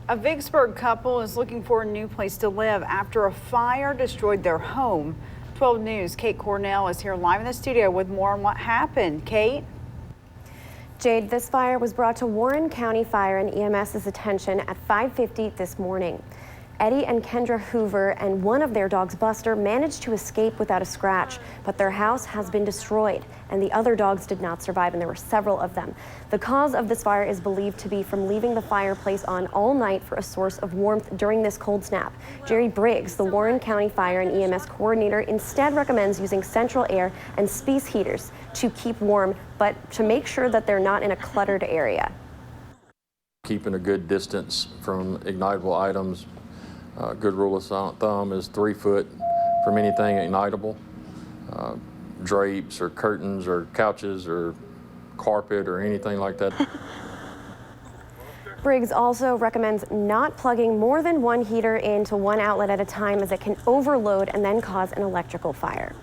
A Vicksburg couple is looking for a new place to live after a fire destroyed their home. 12 News' Kate Cornell is here live in the studio with more on what happened. Kate? Jade, this fire was brought to Warren County Fire and EMS's attention at 5:50 this morning. Eddie and Kendra Hoover and one of their dogs, Buster, managed to escape without a scratch, but their house has been destroyed, and the other dogs did not survive, and there were several of them. The cause of this fire is believed to be from leaving the fireplace on all night for a source of warmth during this cold snap. Jerry Briggs, the Warren County Fire and EMS coordinator, instead recommends using central air and space heaters to keep warm, but to make sure that they're not in a cluttered area. Keeping a good distance from ignitable items. Good rule of thumb is 3 foot from anything ignitable. Drapes or curtains or couches or carpet or anything like that. Briggs also recommends not plugging more than one heater into one outlet at a time, as it can overload and then cause an electrical fire.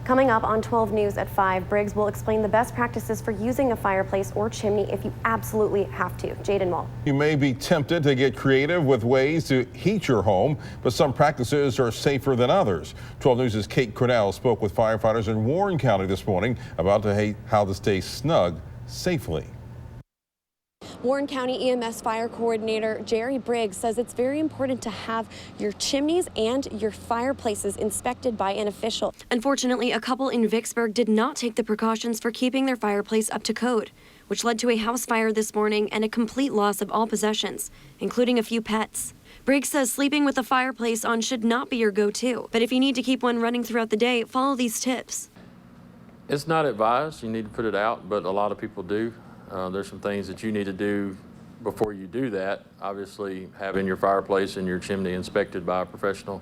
Coming up on 12 News at 5, Briggs will explain the best practices for using a fireplace or chimney if you absolutely have to. Jaden Wall. You may be tempted to get creative with ways to heat your home, but some practices are safer than others. 12 News' Kate Cornell spoke with firefighters in Warren County this morning about how to stay snug safely. Warren County EMS Fire Coordinator Jerry Briggs says it's very important to have your chimneys and your fireplaces inspected by an official. Unfortunately, a couple in Vicksburg did not take the precautions for keeping their fireplace up to code, which led to a house fire this morning and a complete loss of all possessions, including a few pets. Briggs says sleeping with a fireplace on should not be your go-to, but if you need to keep one running throughout the day, follow these tips. It's not advised, you need to put it out, but a lot of people do. There's some things that you need to do before you do that. Obviously, having your fireplace and your chimney inspected by a professional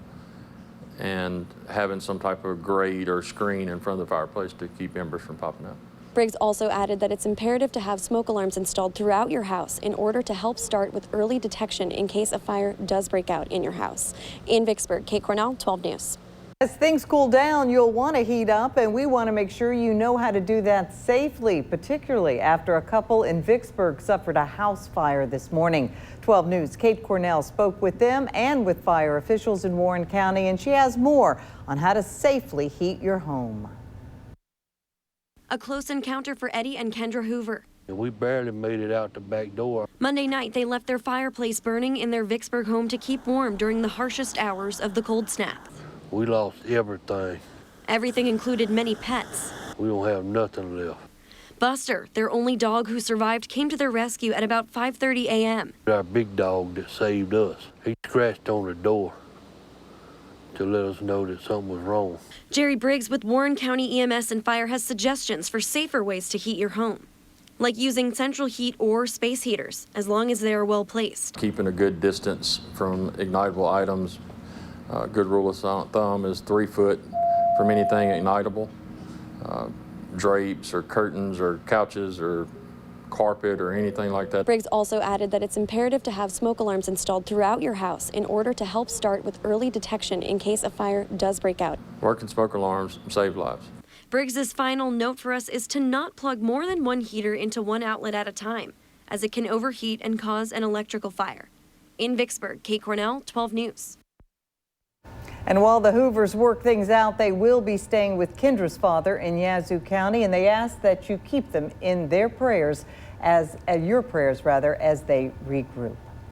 and having some type of grate or screen in front of the fireplace to keep embers from popping up. Briggs also added that it's imperative to have smoke alarms installed throughout your house in order to help start with early detection in case a fire does break out in your house. In Vicksburg, Kate Cornell, 12 News. As things cool down, you'll want to heat up, and we want to make sure you know how to do that safely, particularly after a couple in Vicksburg suffered a house fire this morning. 12 News' Kate Cornell spoke with them and with fire officials in Warren County, and she has more on how to safely heat your home. A close encounter for Eddie and Kendra Hoover. We barely made it out the back door. Monday night, they left their fireplace burning in their Vicksburg home to keep warm during the harshest hours of the cold snap. We lost everything. Everything included many pets. We don't have nothing left. Buster, their only dog who survived, came to their rescue at about 5:30 a.m. Our big dog that saved us, he scratched on the door to let us know that something was wrong. Jerry Briggs with Warren County EMS and Fire has suggestions for safer ways to heat your home, like using central heat or space heaters, as long as they are well placed. Keeping a good distance from ignitable items. Good rule of thumb is 3 foot from anything ignitable. Drapes or curtains or couches or carpet or anything like that. Briggs also added that it's imperative to have smoke alarms installed throughout your house in order to help start with early detection in case a fire does break out. Working smoke alarms save lives. Briggs's final note for us is to not plug more than one heater into one outlet at a time, as it can overheat and cause an electrical fire. In Vicksburg, Kate Cornell, 12 News. And while the Hoovers work things out, they will be staying with Kendra's father in Yazoo County, and they ask that you keep them in their prayers, your prayers rather, as they regroup.